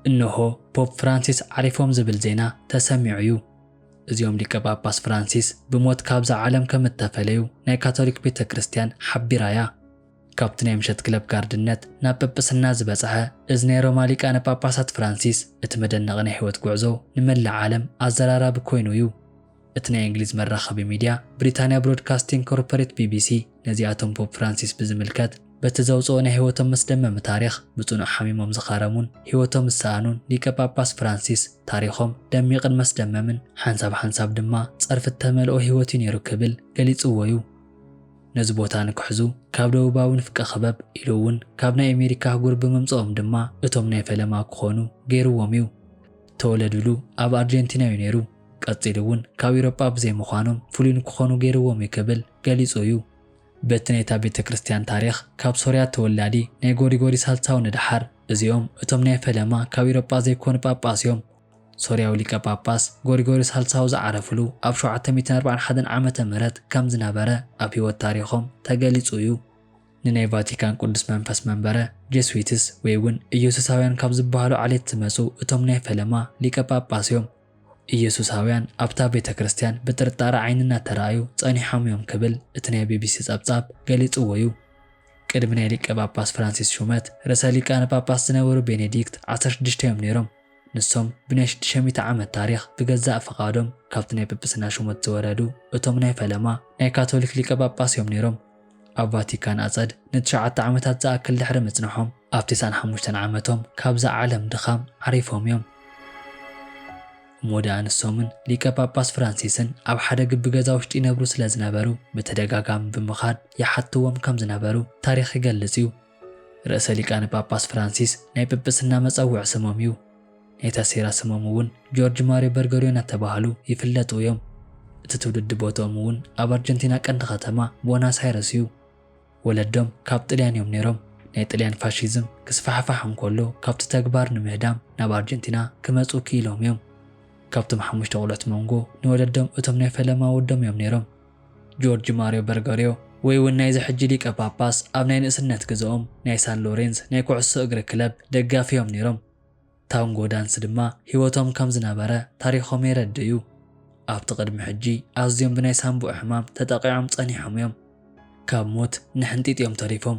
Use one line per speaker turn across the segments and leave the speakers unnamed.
إنه بوب فرانسيس عرفهم زبل زينا تسمعيو إزيوم ليك باباس فرانسيس بموت كابز عالم كمتفليو ناي كاثوليك بيتا كريستيان حبي رايا كابتن مشت كلب كاردنت ناببس الناس بصحة إزني روماليك أنا باباسات فرانسيس اتمدن غني حوت قعزو نمل العالم أزرارا بكوينويو اتنا إنجليز مرخبي ميديا بريطانيا برودكاستينج كوربوريت بي بي سي نزياتهم بوب فرانسيس بزملكت بتزوصون هيوتهم مسدمم تاريخ بصنع حميمهم زخارمون هيوتهم السانون ليك باباس فرانسيس تاريخهم دميق المسدممن حنساب دما صرف التملؤ هيوتين يركبل قليص ويو نزبوتان كحزو كاب دوباون فك خبب إلوون كابنا أمريكا غرب ممصوم دما اتوم ناي فلما كخونو غيرو وميو تولدلو اب أرجنتينا ينيرو قصيلون كاب أوروبا بزي مخانم فلين كخونو غيرو ومي كبل قليص ويو بتنيتا بيت كريستيان تاريخ كاب سوريا تولادي ناي غوري سالتاو ندحر ازيوم اتوم ناي فلما كاب أوروبا زي كون باباسيوم سورياو ليكا باباس غوري سالتاو زعرفلو اب 741 عامه مرت كم زنابره اب هيوت تاريخهم تغليصو يو نناي فاتيكان قدس منفس منبره جيسويتس ويون ኢየሱሳውያን ካብ ዝበሃሉ ዓሌት ዝመጹ እቶም ናይ ፈለማ ሊቀ ጳጳስዮም ኢየሱሳውያን ኣብታ ቤተ ክርስቲያን ብጥርጣረ ዓይንና ተራእዩ ጸኒሖም እዮም ክብል እቲ ናይ ቢቢሲ ጸብጻብ ገሊጽዎ እዩ ቅድሚ ናይ ሊቀ ጳጳስ ፍራንሲስ ሹመት ርዕሰ ሊቃነ ጳጳስ ዝነበሩ ቤኔዲክት 16 እዮም ነይሮም ንሶም ብናይ 600 ዓመት ታሪኽ ብገዛእ ፈቃዶም ካብቲ ናይ ጵጵስና ሹመት ዝወረዱ እቶም ናይ ፈለማ ናይ ካቶሊክ ሊቀ ጳጳስ እዮም ነይሮም ኣብ ቫቲካን ኣጸድ ንትሽዓተ ዓመታት ዝኣክል ድሕሪ ምጽንሖም ኣብ 95 ዓመቶም ካብዛ ዓለም ድኻም ዓሪፎም እዮም ሞዳ ንሶምን ሊቀ ጳጳስ ፍራንሲስን ኣብ ሓደ ግቢ ገዛ ውሽጢ ይነብሩ ስለ ዝነበሩ ብተደጋጋሚ ብምኻድ ይሓትዎም ከም ዝነበሩ ታሪኽ ይገልጽ እዩ ርዕሰ ሊቃነ ጳጳስ ፍራንሲስ ናይ ጵጵስና መጸውዕ ስሞም እዩ ናይታ ሴራ ስሞም እውን ጆርጅ ማሪዮ በርጎሪዮ እናተባህሉ ይፍለጡ እዮም እቲ ትውልድ ቦታኦም እውን ኣብ ኣርጀንቲና ቀንዲ ከተማ ቦናስ አይረስ እዩ ወለዶም ካብ ጣልያን እዮም ነይሮም ናይ ጣልያን ፋሺዝም ክስፋሕፋሕ እንከሎ ካብቲ ተግባር ንምህዳም ናብ ኣርጀንቲና ክመጹ ክኢሎም እዮም ካብቶም ሓሙሽተ ቆልዑት መንጎ ንወለዶም እቶም ናይ ፈለማ ወዶም እዮም ነይሮም ጆርጅ ማሪዮ በርጎሪዮ ወይ እውን ናይ ዝሕጂ ሊቀ ጳጳስ ኣብ ናይ ንእስነት ግዝኦም ናይ ሳን ሎሬንስ ናይ ኩዕሶ እግሪ ክለብ ደጋፊ እዮም ነይሮም ታንጎ ዳንስ ድማ ህይወቶም ከም ዝነበረ ታሪኾም የረድዩ ኣብቲ ቅድሚ ሕጂ ኣዝዮም ብናይ ሳንቡዕ ሕማም ተጠቂዖም ጸኒሖም እዮም ካብ ሞት ንሕንጢጥ እዮም ተሪፎም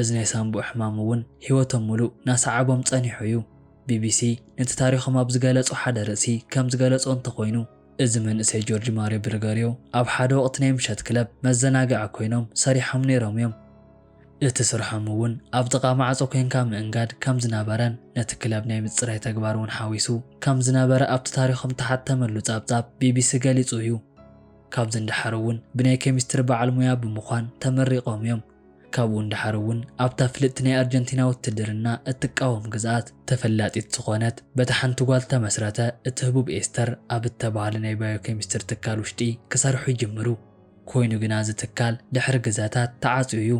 እዚ ናይ ሳንቡዕ ሕማም እውን ህይወቶም ሙሉእ ናሰዓቦም ጸኒሑ እዩ ቢቢሲ ነቲ ታሪኾም ኣብ ዝገለጹ ሓደ ርእሲ ከም ዝገለጾ እንተኾይኑ እዚ መንእሰይ ጆርጅ ማሪዮ በርጎሪዮ ኣብ ሓደ ወቕቲ ናይ ምሸት ክለብ መዘናግዒ ኮይኖም ሰሪሖም ነይሮም እዮም እቲ ስርሖም እውን ኣብ ጥቓ ማዕጾ ኮንካ ምእንጋድ ከም ዝነበረን ነቲ ክለብ ናይ ምጽራይ ተግባር እውን ሓዊሱ ከም ዝነበረ ኣብቲ ታሪኾም ተሓተመሉ ጸብጻብ ቢቢሲ ገሊጹ እዩ ካብዚ እንድሕር እውን ብናይ ኬሚስትሪ በዓል ሙያ ብምዃን ተመሪቖም እዮም ካብኡ እንድሕር እውን ኣብታ ፍልጥቲ ናይ ኣርጀንቲና ውትድርና እትቃወም ግዝኣት ተፈላጢት ዝኾነት በቲ ሓንቲ ጓል ተመስረተ እቲ ህቡብ ኤስተር ኣብ እተባህለ ናይ ባዮኬሚስትሪ ትካል ውሽጢ ክሰርሑ ይጅምሩ ኮይኑ ግና እዚ ትካል ድሕሪ ግዝኣታት ተዓጽዩ እዩ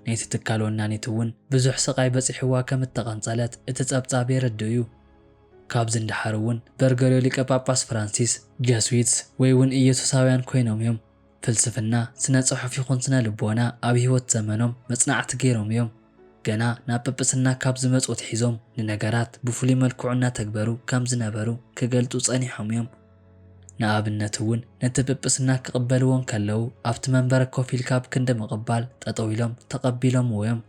ናይቲ ትካል ወናኒት እውን ብዙሕ ስቃይ በፂሕዋ ከም እተቐንጸለት እቲ ጸብጻብ የረድዩ ካብዚ እንድሕር እውን በርጎሪዮ ሊቀ ጳጳስ ፍራንሲስ ጀስዊትስ ወይ እውን ኢየሱሳውያን ኮይኖም እዮም ፍልስፍና ስነ ጽሑፍ ይኹን ስነ ልቦና ኣብ ህይወት ዘመኖም መጽናዕቲ ገይሮም እዮም ገና ናብ ጵጵስና ካብ ዝመጹ ትሒዞም ንነገራት ብፍሉይ መልክዑ እናተግበሩ ከም ዝነበሩ ክገልጹ ጸኒሖም እዮም ንኣብነት እውን ነቲ ጵጵስና ክቕበልዎም ከለው ኣብቲ መንበረ ኮፍ ኢልካ ብክንዲ ምቕባል ጠጠው ኢሎም ተቐቢሎምዎ እዮም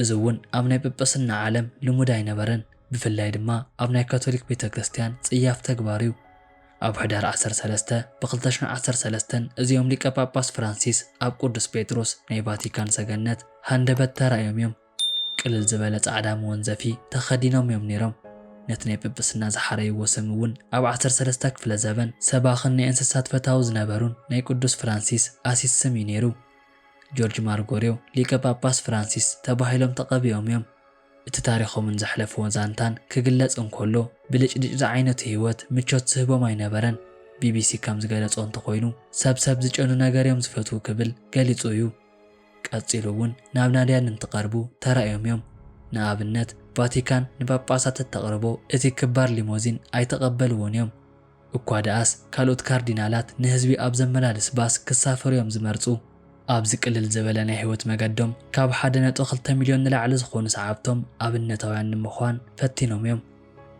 እዚ እውን ኣብ ናይ ጵጵስና ዓለም ልሙድ ኣይነበረን ብፍላይ ድማ ኣብ ናይ ካቶሊክ ቤተ ክርስቲያን ጽያፍ ተግባር እዩ ኣብ ሕዳር 13 ብ2013 እዚኦም ሊቀ ጳጳስ ፍራንሲስ ኣብ ቅዱስ ጴጥሮስ ናይ ቫቲካን ሰገነት ሃንደበት ተራእዮም እዮም ቅልል ዝበለ ጻዕዳ መወንዘፊ ተኸዲኖም እዮም ነይሮም ነቲ ናይ ጵጵስና ዝሓረይዎ ስም እውን ኣብ 13 ክፍለ ዘበን ሰባኽን ናይ እንስሳት ፈታዊ ዝነበሩን ናይ ቅዱስ ፍራንሲስ ኣሲስ ስም እዩ ነይሩ ጆርጅ ማርጎሪዮ ሊቀ ጳጳስ ፍራንሲስ ተባሂሎም ተቐቢኦም እዮም እቲ ታሪኾምን ዘሕለፍዎ ዛንታን ክግለጽ እንከሎ ብልጭልጭ ዝዓይነቱ ህይወት ምቾት ዝህቦም ኣይነበረን ቢቢሲ ከም ዝገለጾ እንተኾይኑ ሰብ ዝጨኑ ነገር እዮም ዝፈትዉ ክብል ገሊጹ እዩ ቀጺሉ እውን ናብ ናድያን እንትቐርቡ ተራእዮም እዮም ንኣብነት ቫቲካን ንጳጳሳት ተቕርቦ እቲ ክባር ሊሞዚን ኣይተቐበልዎን እዮም እኳ ደኣስ ካልኦት ካርዲናላት ንህዝቢ ኣብ ዘመላልስ ባስ ክሳፈሩ እዮም ዝመርጹ ኣብዚ ቅልል ዝበለ ናይ ህይወት መገዶም ካብ 1.2 ሚልዮን ንላዕሊ ዝኾኑ ሰዓብቶም ኣብነታውያን ንምዃን ፈቲኖም እዮም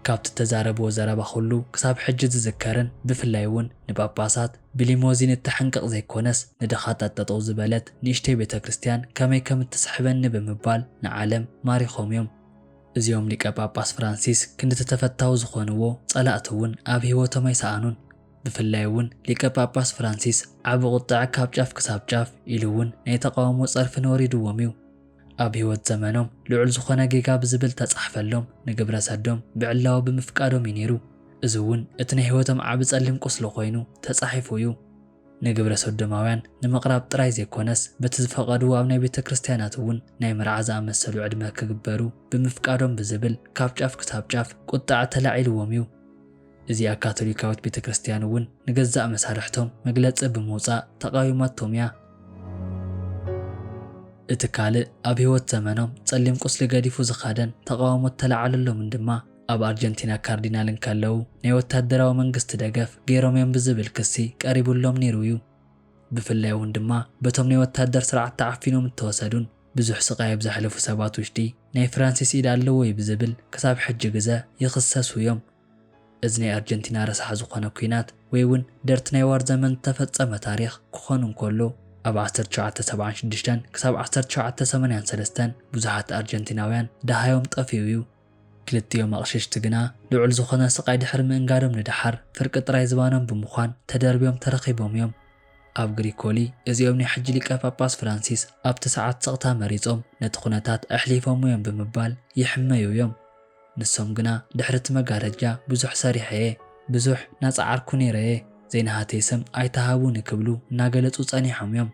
ካብቲ ተዛረብዎ ዘረባ ኩሉ ክሳብ ሕጂ ዝዝከርን ብፍላይ እውን ንጳጳሳት ብሊሞዚን እትሕንቅቕ ዘይኮነስ ንደኻታት ጠጠው ዝበለት ንእሽተይ ቤተ ክርስቲያን ከመይ ከም እትስሕበኒ ብምባል ንዓለም ማሪኾም እዮም። እዚኦም ሊቀ ጳጳስ ፍራንሲስ ክንዲ ተፈታዊ ዝኾንዎ ጸላእቲ እውን ኣብ ህይወቶም ኣይሰኣኑን። ብፍላይ እውን ሊቀ ጳጳስ ፍራንሲስ ዓብ ቁጥዕ ካብ ጫፍ ክሳብ ጫፍ ኢሉ እውን ናይ ተቃውሞ ጸርፊ ነወሪድዎም እዩ። ኣብ ህይወት ዘመኖም ልዑል ዝኾነ ጌጋ ብዝብል ተጻሕፈሎም ንግብረ ሰዶም ብዕላዊ ብምፍቃዶም እዩ ነይሩ። እዚ እውን እቲ ናይ ህይወቶም ዓብ ጸሊም ቁስሊ ኮይኑ ተጻሒፉ እዩ። ንግብረ ሰዶማውያን ንምቕራብ ጥራይ ዘይኮነስ በቲ ዝፈቐድዎ ኣብ ናይ ቤተ ክርስቲያናት እውን ናይ መርዓ ዝኣመሰሉ ዕድመ ክግበሩ ብምፍቃዶም ብዝብል ካብ ጫፍ ክሳብ ጫፍ ቁጣዕ ተላዒልዎም እዩ። እዚኣ ካቶሊካዊት ቤተ ክርስቲያን እውን ንገዛእ መሳርሕቶም መግለፂ ብምውፃእ ተቃዊማቶም እያ። እቲ ካልእ ኣብ ህይወት ዘመኖም ጸሊም ቁስሊ ገዲፉ ዝኻደን ተቃውሞ ተላዓለሎምን ድማ ኣብ ኣርጀንቲና ካርዲናል እንከለዉ ናይ ወታደራዊ መንግስቲ ደገፍ ገይሮም እዮም ብዝብል ክሲ ቀሪቡሎም ነይሩ እዩ። ብፍላይ እውን ድማ በቶም ናይ ወታደር ስርዓት ተዓፊኖም እተወሰዱን ብዙሕ ስቃይ ብዘሕለፉ ሰባት ውሽጢ ናይ ፍራንሲስ ኢድ ኣለዎ እዩ ብዝብል ክሳብ ሕጂ ግዜ ይኽሰሱ እዮም። እዚ ናይ ኣርጀንቲና ረሳሕ ዝኾነ ኩናት ወይ እውን ደርቲ ናይ ዋር ዘመን ተፈጸመ ታሪኽ ክኾን እንከሎ ኣብ 1976 ክሳብ 1983 ብዙሓት ኣርጀንቲናውያን ደሃዮም ጠፊዩ እዩ። ክልቲኦም ኣቕሽሽቲ ግና ልዑል ዝኾነ ስቃይ ድሕሪ ምእንጋዶም ንድሓር ፍርቂ ጥራይ ዝባኖም ብምዃን ተደርብዮም ተረኺቦም እዮም። ኣብ ግሪኮሊ እዚኦም ናይ ሕጂ ሊቀ ጳጳስ ፍራንሲስ ኣብቲ ሰዓት ስቕታ መሪፆም ነቲ ኩነታት ኣሕሊፎም እዮም ብምባል ይሕመዩ እዮም። ንሶም ግና ድሕሪ እቲ መጋረጃ ብዙሕ ሰሪሐ እየ፣ ብዙሕ ናፃዓርኩ ነይረ እየ፣ ዘይናሃተይ ስም ኣይተሃቡን ክብሉ እናገለጹ ጸኒሖም እዮም።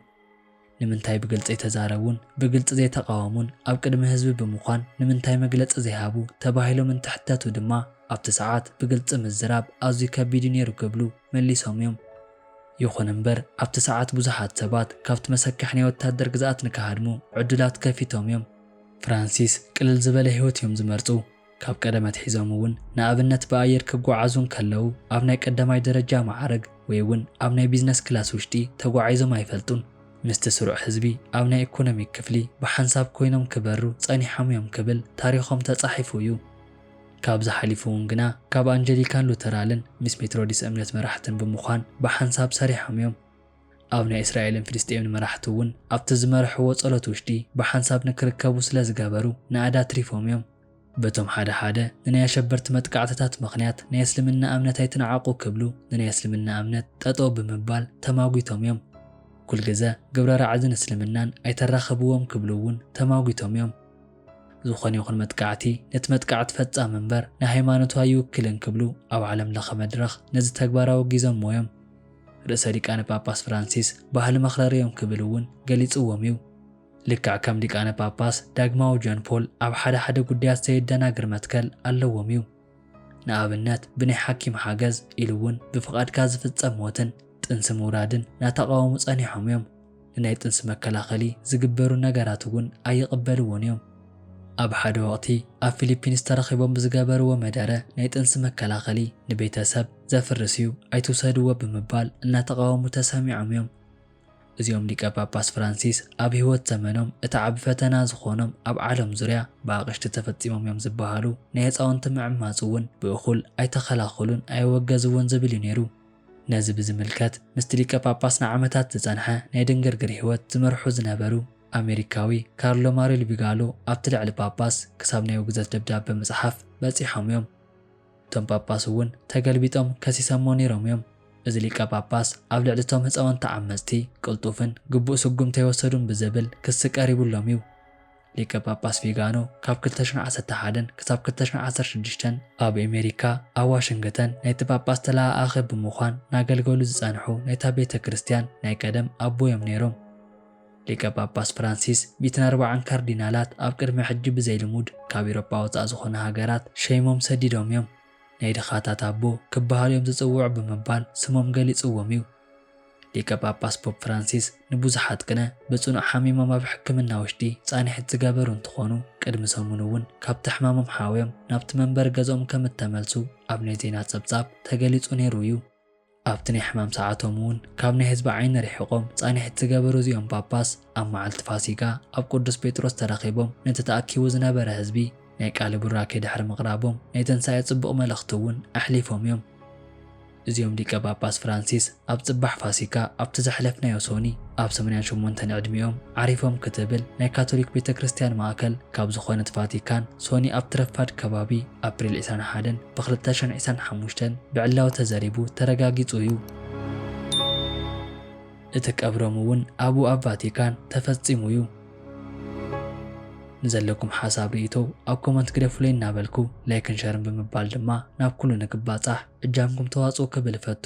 ንምንታይ ብግልፂ የተዛረቡን ብግልፂ ዘይተቃወሙን ኣብ ቅድሚ ህዝቢ ብምዃን ንምንታይ መግለፂ ዘይሃቡ ተባሂሎም እንትሕተቱ ድማ ኣብቲ ሰዓት ብግልፂ ምዝራብ ኣዝዩ ከቢድ ነይሩ ክብሉ መሊሶም እዮም። ይኹን እምበር ኣብቲ ሰዓት ብዙሓት ሰባት ካብቲ መሰካሕ ናይ ወታደር ግዝኣት ንከሃድሙ ዕዱላት ከፊቶም እዮም። ፍራንሲስ ቅልል ዝበለ ህይወት እዮም ዝመርፁ። ካብ ቀደመት ሒዞም እውን ንኣብነት ብኣየር ክጓዓዙን ከለዉ ኣብ ናይ ቀዳማይ ደረጃ ማዕረግ ወይ እውን ኣብ ናይ ቢዝነስ ክላስ ውሽጢ ተጓዒዞም ኣይፈልጡን። ምስቲ ስሩዕ ህዝቢ ኣብ ናይ ኢኮኖሚክ ክፍሊ ብሓንሳብ ኮይኖም ክበሩ ጸኒሖም እዮም ክብል ታሪኾም ተጻሒፉ እዩ። ካብዚ ሓሊፉ እውን ግና ካብ ኣንጀሊካን ሉተራልን ምስ ሜትሮዲስ እምነት መራሕትን ብምዃን ብሓንሳብ ሰሪሖም እዮም። ኣብ ናይ እስራኤልን ፍልስጤምን መራሕቲ እውን ኣብቲ ዝመርሕዎ ጸሎት ውሽጢ ብሓንሳብ ንክርከቡ ስለ ዝገበሩ ንኣዳ ትሪፎም እዮም። በቶም ሓደ ሓደ ንናይ ኣሸበርቲ መጥቃዕትታት ምኽንያት ናይ እስልምና እምነት ኣይትነዓቑ ክብሉ ንናይ እስልምና እምነት ጠጠው ብምባል ተማጒቶም እዮም። ኩል ግዜ ግብረ ራዕድን እስልምናን ኣይተራኸብዎም ክብሉ እውን ተማጒቶም እዮም። ዝኾነ ይኹን መጥቃዕቲ ነቲ መጥቃዕቲ ፈጻሚ እምበር ንሃይማኖቱ ኣይውክልን ክብሉ ኣብ ዓለም ለኸ መድረኽ ነዚ ተግባራዊ ጊዞም ሞዮም። ርእሰ ሊቃነ ጳጳስ ፍራንሲስ ባህሊ መኽረሪ እዮም ክብል እውን ገሊጽዎም እዩ። ልክዕ ከም ሊቃነ ጳጳስ ዳግማዊ ጆን ፖል ኣብ ሓደ ጉዳያት ዘይደናግር መትከል ኣለዎም እዩ። ንኣብነት ብናይ ሓኪም ሓገዝ ኢሉ እውን ብፍቓድካ ዝፍጸም ሞትን ጥንሲ ምውራድን ናተቃወሙ ጸኒሖም እዮም። ንናይ ጥንሲ መከላኸሊ ዝግበሩ ነገራት እውን ኣይቕበልዎን እዮም። ኣብ ሓደ ወቕቲ ኣብ ፊሊፒንስ ተረኺቦም ብዝገበርዎ መደረ ናይ ጥንሲ መከላኸሊ ንቤተሰብ ዘፍርስ እዩ ኣይትውሰድዎ ብምባል እናተቃወሙ ተሰሚዖም እዮም። እዚኦም ሊቀ ጳጳስ ፍራንሲስ ኣብ ህይወት ዘመኖም እቲ ዓቢ ፈተና ዝኾኖም ኣብ ዓለም ዙርያ ብኣቕሽቲ ተፈጺሞም እዮም ዝበሃሉ ናይ ህፃውንቲ ምዕማፅ እውን ብእኹል ኣይተኸላኸሉን ኣይወገዝዎን ዝብል እዩ ነይሩ። ነዚ ብዝምልከት ምስቲ ሊቀ ጳጳስ ንዓመታት ዝጸንሐ ናይ ድንግርግር ህይወት ዝመርሑ ዝነበሩ ኣሜሪካዊ ካርሎ ማሪል ቢጋሎ ኣብቲ ልዕሊ ጳጳስ ክሳብ ናይ ውግዘት ደብዳቤ መጽሓፍ በፂሖም እዮም። እቶም ጳጳስ እውን ተገልቢጦም ከሲሰሞ ነይሮም እዮም። እዚ ሊቀ ጳጳስ ኣብ ልዕሊቶም ህፃውንቲ ዓመፅቲ ቅልጡፍን ግቡእ ስጉም ተይወሰዱን ብዝብል ክሲ ቀሪቡሎም እዩ። ሊቀ ጳጳስ ቪጋኖ ካብ 2011 ክሳብ 2016 ኣብ ኣሜሪካ ኣብ ዋሽንግተን ናይቲ ጳጳስ ተላኣኺ ብምዃን ናገልገሉ ዝጸንሑ ናይታ ቤተ ክርስቲያን ናይ ቀደም ኣቦዮም ነይሮም። ሊቀ ጳጳስ ፍራንሲስ 140 ካርዲናላት ኣብ ቅድሚ ሕጂ ብዘይልሙድ ካብ ኤውሮጳ ወፃእ ዝኾነ ሃገራት ሸይሞም ሰዲዶም እዮም። ናይ ድኻታት ኣቦ ክበሃሉ እዮም ዝጽውዑ ብምባል ስሞም ገሊጽዎም እዩ። ሊቀ ጳጳስ ፖፕ ፍራንሲስ ንብዙሓት ቅነ ብጽኑዕ ሓሚሞም ኣብ ሕክምና ውሽጢ ጻኒሕት ዝገበሩ እንትኾኑ ቅድሚ ሰሙን እውን ካብቲ ሕማሞም ሓውዮም ናብቲ መንበሪ ገዝኦም ከም እተመልሱ ኣብ ናይ ዜና ጸብጻብ ተገሊጹ ነይሩ እዩ። ኣብቲ ናይ ሕማም ሰዓቶም እውን ካብ ናይ ህዝቢ ዓይኒ ርሒቖም ጻኒሕት ዝገበሩ እዚኦም ጳጳስ ኣብ መዓልቲ ፋሲካ ኣብ ቅዱስ ጴጥሮስ ተረኺቦም ነቲ ተኣኪቡ ዝነበረ ህዝቢ ናይ ቃል ቡራኬ ድሕሪ ምቕራቦም ናይ ትንሳኤ ጽቡቕ መልእኽቲ እውን ኣሕሊፎም እዮም። እዚኦም ሊቀ ጳጳስ ፍራንሲስ ኣብ ጽባሕ ፋሲካ ኣብቲ ዘሕለፍናዮ ሶኒ ኣብ 88 ዕድሚኦም ዓሪፎም ክትብል ናይ ካቶሊክ ቤተ ክርስቲያን ማእከል ካብ ዝኾነት ቫቲካን ሶኒ ኣብ ትረፋድ ከባቢ ኣፕሪል 21 ብ2025 ብዕላው ተዘሪቡ ተረጋጊጹ እዩ። እቲ ቀብሮም እውን ኣብኡ ኣብ ቫቲካን ተፈጺሙ እዩ። ንዘለኩም ሓሳብ ርእይቶ ኣብ ኮመንት ግደፍሉ እናበልኩ ላይክን ሸርን ብምባል ድማ ናብ ኩሉ ንክባጻሕ እጃምኩም ተዋጽኡ ክብል ፈቱ።